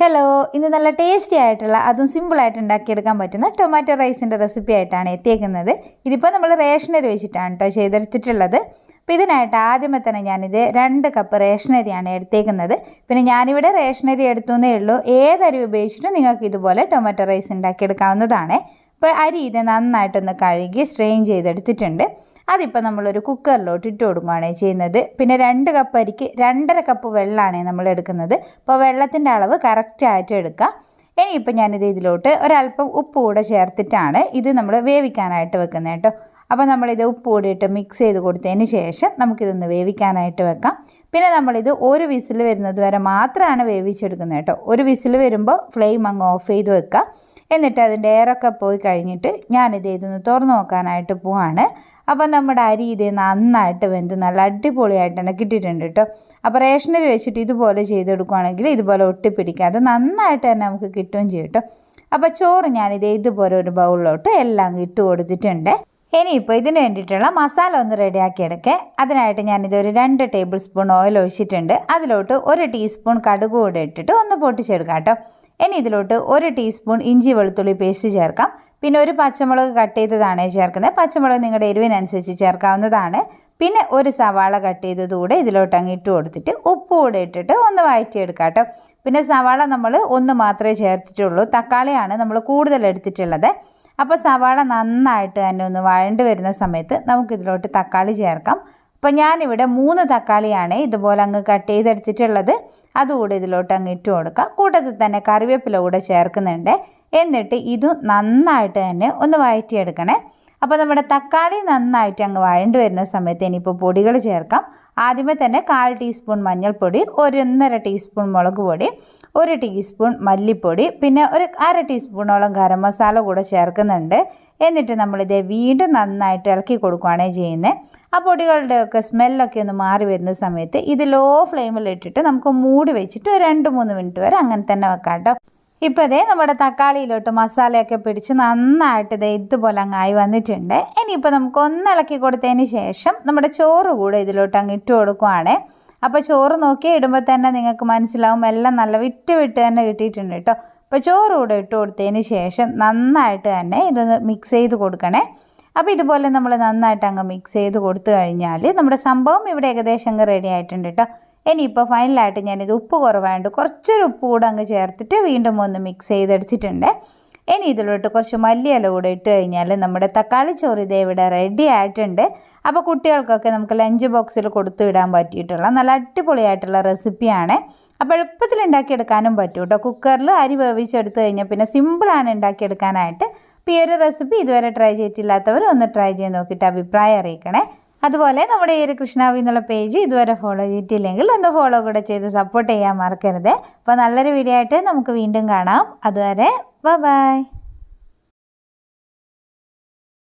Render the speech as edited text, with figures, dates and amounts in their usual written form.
Hello, ഇന്ന് നല്ല tasty ആയിട്ടുള്ള അതും സിമ്പിളായിട്ട് ഉണ്ടാക്കിയെടുക്കാൻ പറ്റുന്ന ടൊമാറ്റോ റൈസിൻ്റെ റെസിപ്പി ആയിട്ടാണ് എത്തിയേക്കുന്നത്. ഇതിപ്പോൾ നമ്മൾ റേഷനരി വെച്ചിട്ടാണ് കേട്ടോ ചെയ്തെടുത്തിട്ടുള്ളത്. അപ്പോൾ ഇതിനായിട്ട് ആദ്യമേ തന്നെ ഞാനിത് 2 കപ്പ് റേഷനരിയാണ് എടുത്തേക്കുന്നത്. പിന്നെ ഞാനിവിടെ റേഷനരി എടുത്തുന്നേ ഉള്ളൂ. ഏതരി ഉപയോഗിച്ചിട്ട് നിങ്ങൾക്ക് ഇതുപോലെ ടൊമാറ്റോ റൈസ് ഉണ്ടാക്കിയെടുക്കാവുന്നതാണ്. അപ്പോൾ അരി ഇത് നന്നായിട്ടൊന്ന് കഴുകി സ്ട്രെയിൻ ചെയ്തെടുത്തിട്ടുണ്ട്. അതിപ്പോൾ നമ്മളൊരു കുക്കറിലോട്ട് ഇട്ട് കൊടുക്കുകയാണ് ചെയ്യുന്നത്. പിന്നെ 2 കപ്പ് അരിക്ക് 2.5 കപ്പ് വെള്ളമാണ് നമ്മൾ എടുക്കുന്നത്. അപ്പോൾ വെള്ളത്തിൻ്റെ അളവ് കറക്റ്റായിട്ട് എടുക്കുക. ഇനിയിപ്പോൾ ഞാനിത് ഇതിലോട്ട് ഒരല്പം ഉപ്പ് കൂടെ ചേർത്തിട്ടാണ് ഇത് നമ്മൾ വേവിക്കാനായിട്ട് വെക്കുന്നത് കേട്ടോ. അപ്പോൾ നമ്മളിത് ഉപ്പ് കൂടിയിട്ട് മിക്സ് ചെയ്ത് കൊടുത്തതിന് ശേഷം നമുക്കിതൊന്ന് വേവിക്കാനായിട്ട് വെക്കാം. പിന്നെ നമ്മളിത് ഒരു വിസിൽ വരുന്നത് വരെ മാത്രമാണ് വേവിച്ചെടുക്കുന്നത് കേട്ടോ. ഒരു വിസിൽ വരുമ്പോൾ ഫ്ലെയിം അങ്ങ് ഓഫ് ചെയ്ത് വെക്കുക. എന്നിട്ട് അതിൻ്റെ എയറൊക്കെ പോയി കഴിഞ്ഞിട്ട് ഞാനിത് ഇതൊന്ന് തുറന്ന് നോക്കാനായിട്ട് പോവാണ്. അപ്പോൾ നമ്മുടെ അരി ഇത് നന്നായിട്ട് വെന്ത് നല്ല അടിപൊളിയായിട്ട് തന്നെ കിട്ടിയിട്ടുണ്ട് കേട്ടോ. അപ്പോൾ റേഷനരി വെച്ചിട്ട് ഇതുപോലെ ചെയ്തെടുക്കുകയാണെങ്കിൽ ഇതുപോലെ ഒട്ടിപ്പിടിക്കാതെ നന്നായിട്ട് തന്നെ നമുക്ക് കിട്ടുകയും ചെയ്യും കേട്ടോ. അപ്പോൾ ചോറ് ഞാനിത് ഇതുപോലെ ഒരു ബൗളിലോട്ട് എല്ലാം ഇട്ട് കൊടുത്തിട്ടുണ്ട്. ഇനിയിപ്പോൾ ഇതിന് വേണ്ടിയിട്ടുള്ള മസാല ഒന്ന് റെഡിയാക്കി എടുക്കേ. അതിനായിട്ട് ഞാനിതൊരു 2 ടേബിൾ സ്പൂൺ ഓയിൽ ഒഴിച്ചിട്ടുണ്ട്. അതിലോട്ട് 1 ടീസ്പൂൺ കടുക് കൂടെ ഇട്ടിട്ട് ഒന്ന് പൊട്ടിച്ചെടുക്കാം കേട്ടോ. ഇനി ഇതിലോട്ട് 1 ടീസ്പൂൺ ഇഞ്ചി വെളുത്തുള്ളി പേസ്റ്റ് ചേർക്കാം. പിന്നെ ഒരു പച്ചമുളക് കട്ട് ചെയ്തതാണ് ചേർക്കുന്നത്. പച്ചമുളക് നിങ്ങളുടെ എരിവിനനുസരിച്ച് ചേർക്കാവുന്നതാണ്. പിന്നെ ഒരു സവാള കട്ട് ചെയ്തതുകൂടെ ഇതിലോട്ട് അങ്ങ് ഇട്ട് കൊടുത്തിട്ട് ഉപ്പ് കൂടെ ഇട്ടിട്ട് ഒന്ന് വഴറ്റിയെടുക്കാം കേട്ടോ. പിന്നെ സവാള നമ്മൾ ഒന്ന് മാത്രമേ ചേർത്തിട്ടുള്ളൂ. തക്കാളിയാണ് നമ്മൾ കൂടുതൽ എടുത്തിട്ടുള്ളത്. അപ്പോൾ സവാള നന്നായിട്ട് തന്നെ ഒന്ന് വഴണ്ട് വരുന്ന സമയത്ത് നമുക്കിതിലോട്ട് തക്കാളി ചേർക്കാം. അപ്പോൾ ഞാനിവിടെ 3 തക്കാളിയാണ് ഇതുപോലെ അങ്ങ് കട്ട് ചെയ്തെടുത്തിട്ടുള്ളത്. അതുകൂടെ ഇതിലോട്ട് അങ്ങ് ഇട്ട് കൊടുക്കാം. കൂട്ടത്തിൽ തന്നെ കറിവേപ്പില കൂടെ ചേർക്കുന്നുണ്ട്. എന്നിട്ട് ഇത് നന്നായിട്ട് തന്നെ ഒന്ന് വഴറ്റിയെടുക്കണേ. അപ്പോൾ നമ്മുടെ തക്കാളി നന്നായിട്ട് അങ്ങ് വഴണ്ട് വരുന്ന സമയത്ത് ഇനിയിപ്പോൾ പൊടികൾ ചേർക്കാം. ആദ്യമേ തന്നെ 1/4 ടീസ്പൂൺ മഞ്ഞൾപ്പൊടി, 1.5 ടീസ്പൂൺ മുളക് പൊടി, 1 ടീസ്പൂൺ മല്ലിപ്പൊടി, പിന്നെ ഒരു 1/2 ടീസ്പൂണോളം ഗരം മസാല കൂടെ ചേർക്കുന്നുണ്ട്. എന്നിട്ട് നമ്മളിത് വീണ്ടും നന്നായിട്ട് ഇളക്കി കൊടുക്കുകയാണ് ചെയ്യുന്നത്. ആ പൊടികളുടെയൊക്കെ സ്മെല്ലൊക്കെ ഒന്ന് മാറി വരുന്ന സമയത്ത് ഇത് ലോ ഫ്ലെയിമിലിട്ടിട്ട് നമുക്ക് മൂടി വെച്ചിട്ട് 2-3 മിനിറ്റ് വരെ അങ്ങനെ തന്നെ വെക്കാം കേട്ടോ. ഇപ്പോൾ ഇതേ നമ്മുടെ തക്കാളിയിലോട്ട് മസാലയൊക്കെ പിടിച്ച് നന്നായിട്ട് ഇതേ ഇതുപോലെ അങ്ങായി വന്നിട്ടുണ്ട്. ഇനിയിപ്പോൾ നമുക്ക് ഒന്ന് ഇളക്കി കൊടുത്തതിന് ശേഷം നമ്മുടെ ചോറ് കൂടെ ഇതിലോട്ട് അങ്ങ് ഇട്ട് കൊടുക്കുവാണ്. അപ്പോൾ ചോറ് നോക്കി ഇടുമ്പോൾ തന്നെ നിങ്ങൾക്ക് മനസ്സിലാവും എല്ലാം നല്ല വിട്ട് തന്നെ കിട്ടിയിട്ടുണ്ട് കേട്ടോ. അപ്പോൾ ചോറ് കൂടെ ഇട്ട് കൊടുത്തതിന് ശേഷം നന്നായിട്ട് തന്നെ ഇതൊന്ന് മിക്സ് ചെയ്ത് കൊടുക്കണേ. അപ്പോൾ ഇതുപോലെ നമ്മൾ നന്നായിട്ട് അങ്ങ് മിക്സ് ചെയ്ത് കൊടുത്തു കഴിഞ്ഞാൽ നമ്മുടെ സംഭവം ഇവിടെ ഏകദേശം അങ്ങ് റെഡി ആയിട്ടുണ്ട് കേട്ടോ. ഇനിയിപ്പോൾ ഫൈനലായിട്ട് ഞാനിത് ഉപ്പ് കുറവായതുകൊണ്ട് കുറച്ചൊരു ഉപ്പ് കൂടെ അങ്ങ് ചേർത്തിട്ട് വീണ്ടും ഒന്ന് മിക്സ് ചെയ്തെടുത്തിട്ടുണ്ട്. ഇനി ഇതിലോട്ട് കുറച്ച് മല്ലിയില കൂടെ ഇട്ട് കഴിഞ്ഞാൽ നമ്മുടെ തക്കാളി ചോറ് ഇതേ ഇവിടെ റെഡി ആയിട്ടുണ്ട്. അപ്പോൾ കുട്ടികൾക്കൊക്കെ നമുക്ക് ലഞ്ച് ബോക്സിൽ കൊടുത്തു വിടാൻ പറ്റിയിട്ടുള്ള നല്ല അടിപൊളിയായിട്ടുള്ള റെസിപ്പിയാണ്. അപ്പോൾ എളുപ്പത്തിൽ ഉണ്ടാക്കിയെടുക്കാനും പറ്റും കേട്ടോ. കുക്കറിൽ അരി വേവിച്ചെടുത്ത് കഴിഞ്ഞാൽ പിന്നെ സിമ്പിളാണ് ഉണ്ടാക്കിയെടുക്കാനായിട്ട്. അപ്പോൾ ഈ ഒരു റെസിപ്പി ഇതുവരെ ട്രൈ ചെയ്തിട്ടില്ലാത്തവർ ഒന്ന് ട്രൈ ചെയ്ത് നോക്കിയിട്ട് അഭിപ്രായം അറിയിക്കണേ. അതുപോലെ നമ്മുടെ ഈ ഒരു കൃഷ്ണാവി എന്നുള്ള പേജ് ഇതുവരെ ഫോളോ ചെയ്തിട്ടില്ലെങ്കിൽ ഒന്ന് ഫോളോ കൂടെ ചെയ്ത് സപ്പോർട്ട് ചെയ്യാൻ മറക്കരുത്. അപ്പോൾ നല്ലൊരു വീഡിയോ ആയിട്ട് നമുക്ക് വീണ്ടും കാണാം. അതുവരെ ബൈ.